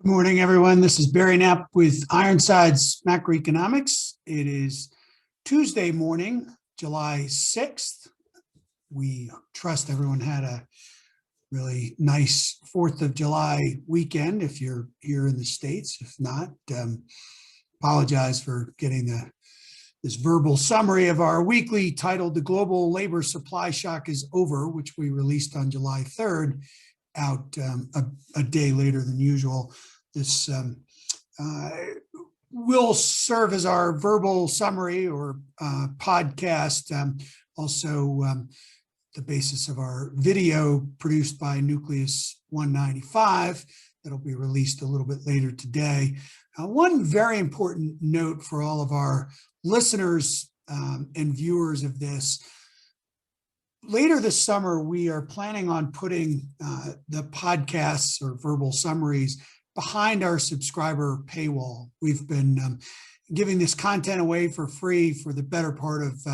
Good morning, everyone. This is Barry Knapp with Ironside's Macroeconomics. It is Tuesday morning, July 6th. We trust everyone had a really nice 4th of July weekend if you're here in the States. If not, apologize for getting this verbal summary of our weekly titled The Global Labor Supply Shock is Over, which we released on July 3rd, out a day later than usual. This will serve as our verbal summary or podcast, also the basis of our video produced by Nucleus 195 that'll be released a little bit later today. One very important note for all of our listeners and viewers of this: later this summer, we are planning on putting the podcasts or verbal summaries behind our subscriber paywall. We've been giving this content away for free for the better part of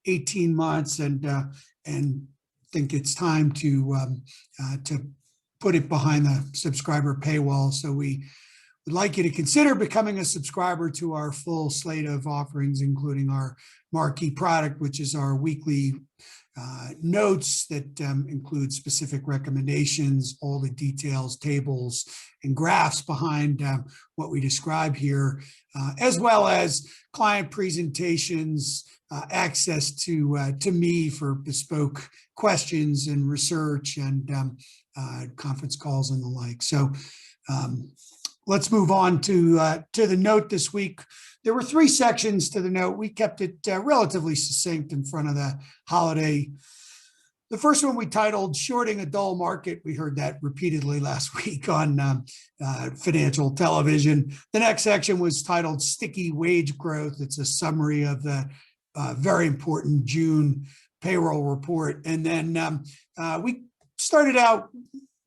18 months, and think it's time to put it behind the subscriber paywall. So we would like you to consider becoming a subscriber to our full slate of offerings, including our marquee product, which is our weekly notes that include specific recommendations, all the details, tables, and graphs behind what we describe here, as well as client presentations, access to me for bespoke questions and research, and conference calls and the like. So let's move on to the note this week. There were 3 sections to the note. We kept it relatively succinct in front of the holiday. The first one we titled Shorting a Dull Market. We heard that repeatedly last week on financial television. The next section was titled Sticky Wage Growth. It's a summary of the very important June payroll report. And then we started out,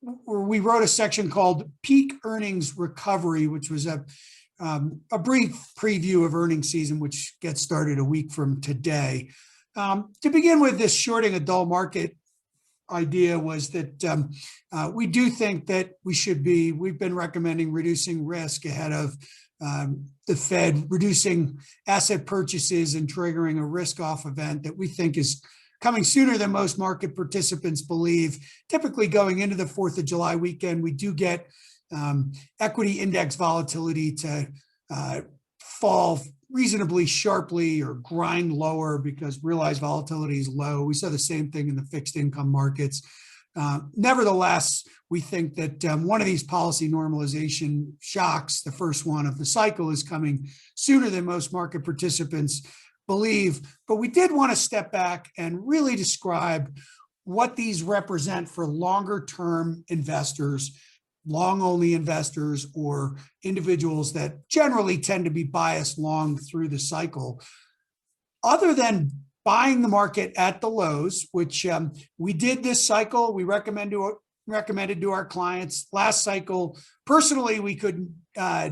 where we wrote a section called Peak Earnings Recovery, which was a brief preview of earnings season, which gets started a week from today. To begin with, this shorting a dull market idea was that we do think that we've been recommending reducing risk ahead of the Fed reducing asset purchases and triggering a risk-off event that we think is coming sooner than most market participants believe. Typically going into the 4th of July weekend, we do get equity index volatility to fall reasonably sharply or grind lower because realized volatility is low. We saw the same thing in the fixed income markets. Nevertheless, we think that one of these policy normalization shocks, the first one of the cycle, is coming sooner than most market participants believe. But we did want to step back and really describe what these represent for longer term investors, long only investors, or individuals that generally tend to be biased long through the cycle. Other than buying the market at the lows, which we did this cycle, we recommended to our clients. Last cycle, personally, we couldn't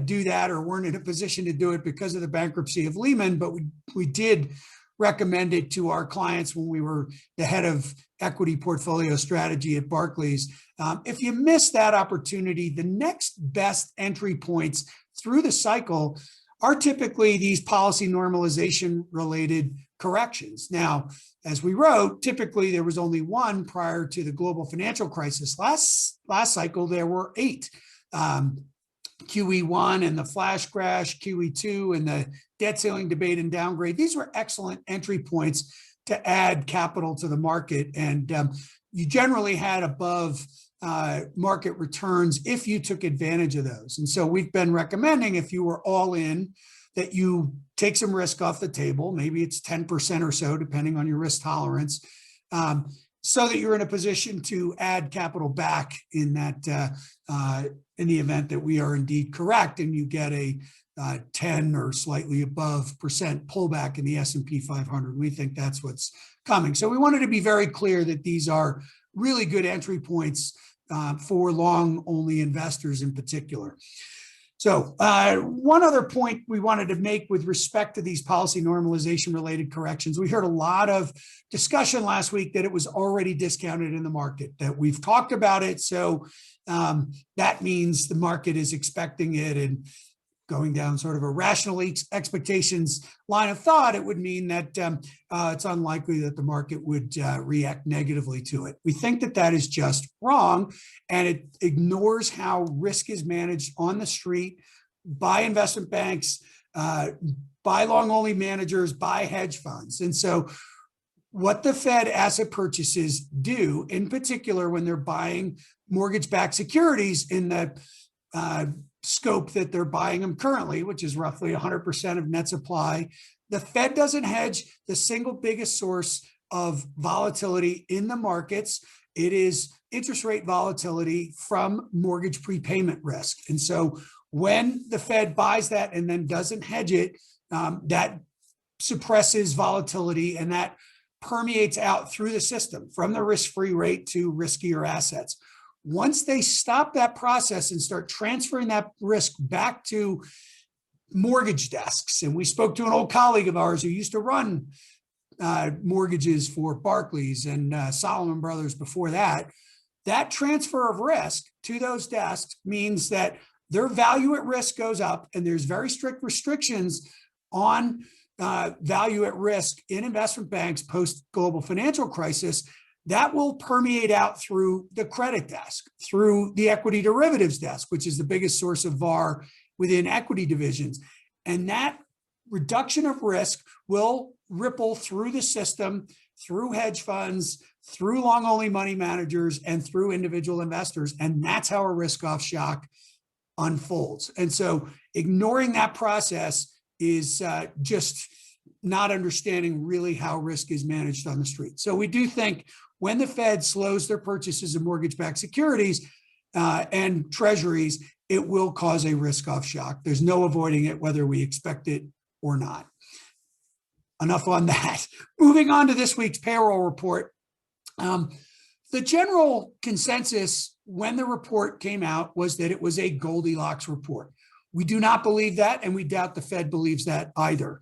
do that or weren't in a position to do it because of the bankruptcy of Lehman, but we did recommend it to our clients when we were the head of equity portfolio strategy at Barclays. If you miss that opportunity, the next best entry points through the cycle are typically these policy normalization related corrections. Now, as we wrote, typically there was only one prior to the global financial crisis. Last cycle, there were 8. QE1 and the flash crash, QE2 and the debt ceiling debate and downgrade. These were excellent entry points to add capital to the market. And you generally had above market returns if you took advantage of those. And so we've been recommending, if you were all in, that you take some risk off the table. Maybe it's 10% or so, depending on your risk tolerance, so that you're in a position to add capital back in that in the event that we are indeed correct and you get a 10 or slightly above % pullback in the S&P 500. We think that's what's coming. So we wanted to be very clear that these are really good entry points for long-only investors in particular. So one other point we wanted to make with respect to these policy normalization related corrections, we heard a lot of discussion last week that it was already discounted in the market, that we've talked about it. So that means the market is expecting it, and going down sort of a rational expectations line of thought, it would mean that it's unlikely that the market would react negatively to it. We think that that is just wrong, and it ignores how risk is managed on the street by investment banks, by long-only managers, by hedge funds. And so what the Fed asset purchases do, in particular when they're buying mortgage-backed securities in the scope that they're buying them currently, which is roughly 100% of net supply. The Fed doesn't hedge the single biggest source of volatility in the markets. It is interest rate volatility from mortgage prepayment risk. And so when the Fed buys that and then doesn't hedge it, that suppresses volatility, and that permeates out through the system from the risk-free rate to riskier assets. Once they stop that process and start transferring that risk back to mortgage desks, and we spoke to an old colleague of ours who used to run mortgages for Barclays and Solomon Brothers before that, that transfer of risk to those desks means that their value at risk goes up, and there's very strict restrictions on value at risk in investment banks post-global financial crisis. That will permeate out through the credit desk, through the equity derivatives desk, which is the biggest source of VAR within equity divisions. And that reduction of risk will ripple through the system, through hedge funds, through long-only money managers, and through individual investors. And that's how a risk-off shock unfolds. And so ignoring that process is just not understanding really how risk is managed on the street. So we do think when the Fed slows their purchases of mortgage-backed securities and treasuries, it will cause a risk-off shock. There's no avoiding it, whether we expect it or not. Enough on that. Moving on to this week's payroll report. The general consensus when the report came out was that it was a Goldilocks report. We do not believe that, and we doubt the Fed believes that either.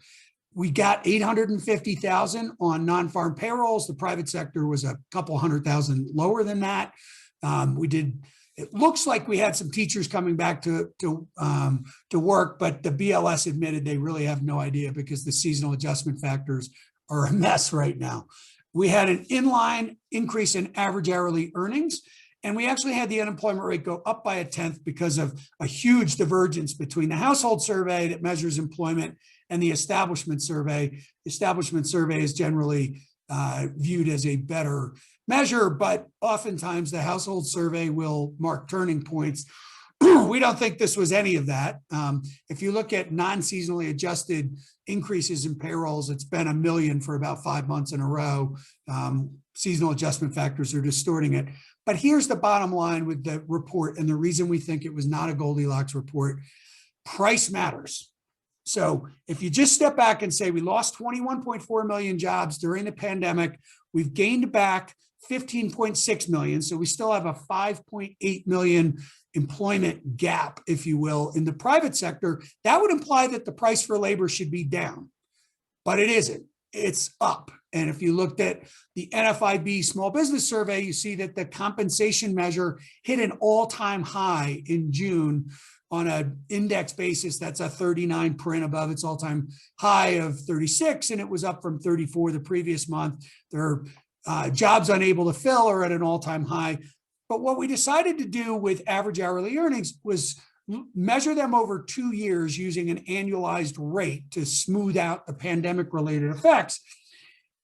We got 850,000 on non-farm payrolls. The private sector was a couple 100,000 lower than that. It looks like we had some teachers coming back to work, but the BLS admitted they really have no idea because the seasonal adjustment factors are a mess right now. We had an inline increase in average hourly earnings, and we actually had the unemployment rate go up by 1/10 because of a huge divergence between the household survey that measures employment and the establishment survey. The establishment survey is generally viewed as a better measure, but oftentimes the household survey will mark turning points. We don't think this was any of that. If you look at non-seasonally adjusted increases in payrolls, it's been 1 million for about 5 months in a row. Seasonal adjustment factors are distorting it. But here's the bottom line with the report, and the reason we think it was not a Goldilocks report: price matters. So if you just step back and say we lost 21.4 million jobs during the pandemic, we've gained back 15.6 million. So we still have a 5.8 million employment gap, if you will, in the private sector. That would imply that the price for labor should be down, but it isn't. It's up. And if you looked at the NFIB small business survey, you see that the compensation measure hit an all-time high in June. On an index basis, that's a 39 print above its all-time high of 36, and it was up from 34 the previous month. There are jobs unable to fill are at an all-time high. But what we decided to do with average hourly earnings was measure them over 2 years using an annualized rate to smooth out the pandemic-related effects,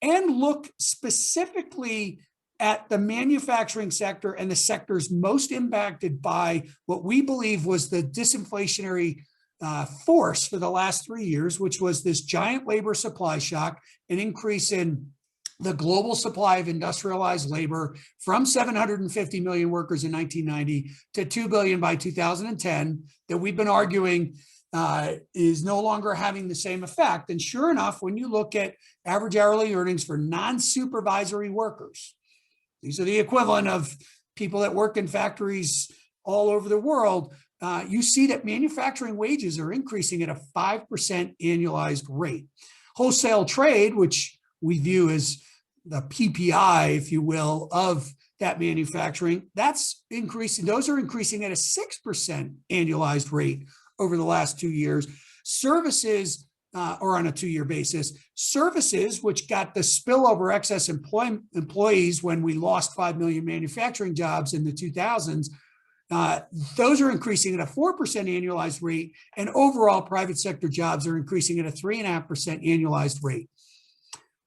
and look specifically at the manufacturing sector and the sectors most impacted by what we believe was the disinflationary force for the last 3 years, which was this giant labor supply shock, an increase in the global supply of industrialized labor from 750 million workers in 1990 to 2 billion by 2010, that we've been arguing is no longer having the same effect. And sure enough, when you look at average hourly earnings for non-supervisory workers, these are the equivalent of people that work in factories all over the world, you see that manufacturing wages are increasing at a 5% annualized rate. Wholesale trade, which we view as the PPI, if you will, of that manufacturing, that's increasing. Those are increasing at a 6% annualized rate over the last 2 years. Services, or on a 2-year basis, services, which got the spillover excess employees when we lost 5 million manufacturing jobs in the 2000s, those are increasing at a 4% annualized rate, and overall private sector jobs are increasing at a 3.5% annualized rate.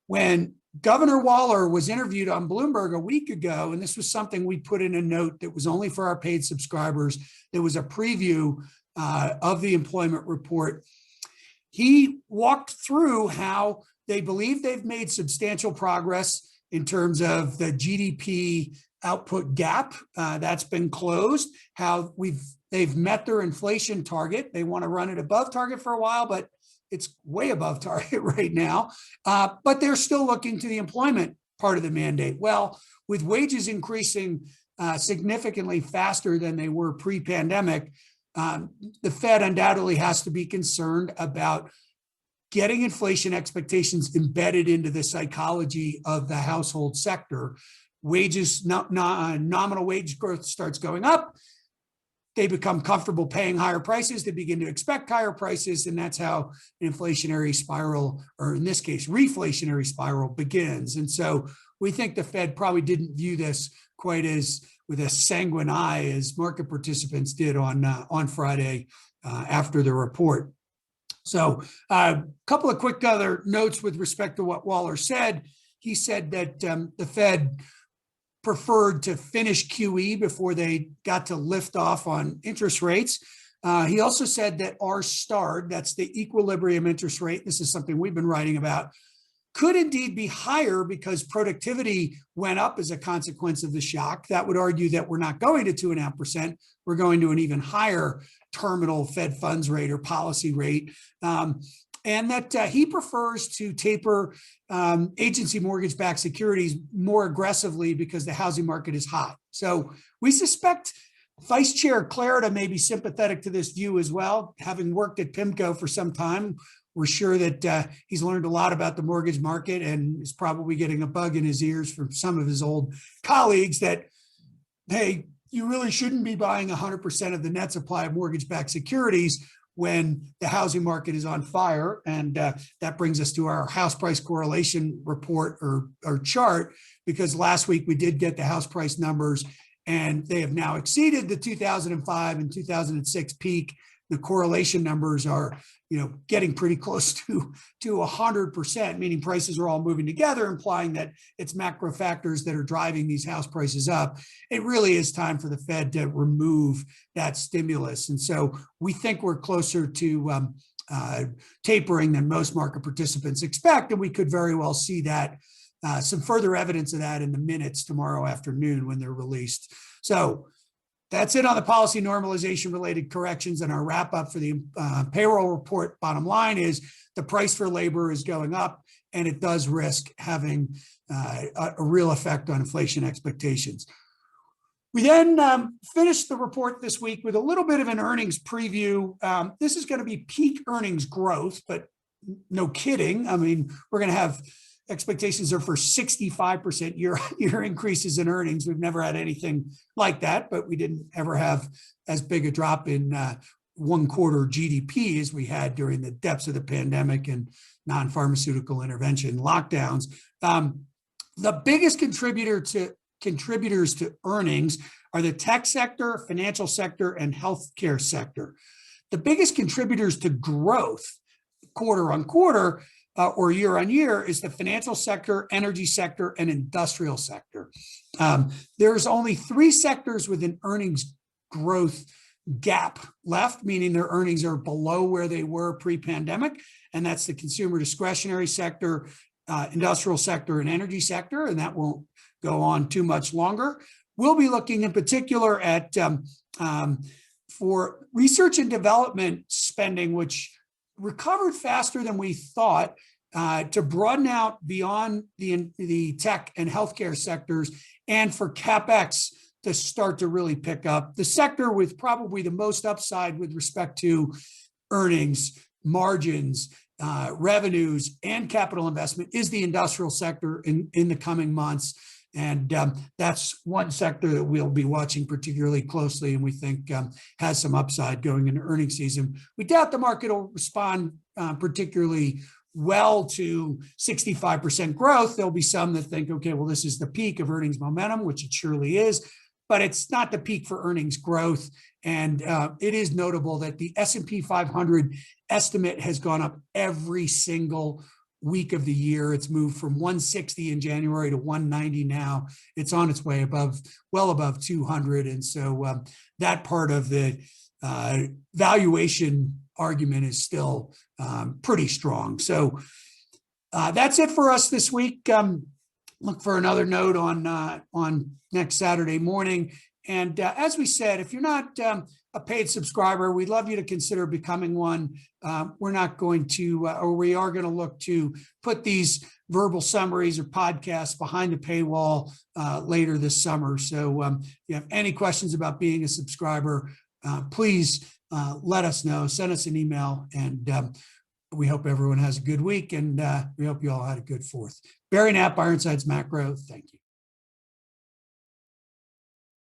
When Governor Waller was interviewed on Bloomberg a week ago, and this was something we put in a note that was only for our paid subscribers, there was a preview of the employment report. He walked through how they believe they've made substantial progress in terms of the GDP output gap that's been closed, how they've met their inflation target. They want to run it above target for a while, but it's way above target right now. But they're still looking to the employment part of the mandate. Well, with wages increasing significantly faster than they were pre-pandemic, the Fed undoubtedly has to be concerned about getting inflation expectations embedded into the psychology of the household sector. Wages, nominal wage growth starts going up. They become comfortable paying higher prices. They begin to expect higher prices. And that's how an inflationary spiral, or in this case, reflationary spiral, begins. And so we think the Fed probably didn't view this quite as with a sanguine eye as market participants did on Friday after the report. So a couple of quick other notes with respect to what Waller said. He said that the Fed preferred to finish QE before they got to lift off on interest rates. He also said that R starred, that's the equilibrium interest rate, this is something we've been writing about, could indeed be higher because productivity went up as a consequence of the shock. That would argue that we're not going to 2.5%, we're going to an even higher terminal Fed funds rate or policy rate. And that he prefers to taper agency mortgage-backed securities more aggressively because the housing market is hot. So we suspect Vice Chair Clarida may be sympathetic to this view as well. Having worked at PIMCO for some time, we're sure that he's learned a lot about the mortgage market and is probably getting a bug in his ears from some of his old colleagues that, hey, you really shouldn't be buying 100% of the net supply of mortgage-backed securities when the housing market is on fire. And that brings us to our house price correlation report or chart, because last week we did get the house price numbers and they have now exceeded the 2005 and 2006 peak. The correlation numbers are, getting pretty close to 100%, meaning prices are all moving together, implying that it's macro factors that are driving these house prices up. It really is time for the Fed to remove that stimulus. And so we think we're closer to tapering than most market participants expect. And we could very well see that, some further evidence of that in the minutes tomorrow afternoon when they're released. So that's it on the policy normalization related corrections, and our wrap up for the payroll report. Bottom line is the price for labor is going up, and it does risk having a real effect on inflation expectations. We then finished the report this week with a little bit of an earnings preview. This is going to be peak earnings growth, but no kidding. I mean, we're going to have expectations are for 65% year-on-year increases in earnings. We've never had anything like that, but we didn't ever have as big a drop in one quarter GDP as we had during the depths of the pandemic and non-pharmaceutical intervention lockdowns. The biggest contributors to earnings are the tech sector, financial sector, and healthcare sector. The biggest contributors to growth quarter on quarter or year on year is the financial sector, energy sector, and industrial sector. There's only 3 sectors with an earnings growth gap left, meaning their earnings are below where they were pre-pandemic, and that's the consumer discretionary sector, industrial sector, and energy sector, and that won't go on too much longer. We'll be looking in particular at for research and development spending, which recovered faster than we thought, to broaden out beyond the tech and healthcare sectors, and for capex to start to really pick up. The sector with probably the most upside with respect to earnings, margins, revenues, and capital investment is the industrial sector in the coming months. And that's one sector that we'll be watching particularly closely, and we think has some upside going into earnings season. We doubt the market will respond particularly well to 65% growth. There'll be some that think, okay, well, this is the peak of earnings momentum, which it surely is, but it's not the peak for earnings growth. And it is notable that the S&P 500 estimate has gone up every single week of the year. It's moved from 160 in January to 190 now. It's on its way well above 200. And so that part of the valuation argument is still pretty strong. So that's it for us this week. Look for another note on next Saturday morning. And as we said, if you're not a paid subscriber, we'd love you to consider becoming one. We're not going to, or we are going to look to put these verbal summaries or podcasts behind the paywall later this summer. So if you have any questions about being a subscriber, please let us know, send us an email, and we hope everyone has a good week, and we hope you all had a good 4th. Barry Knapp, Ironsides Macro, thank you.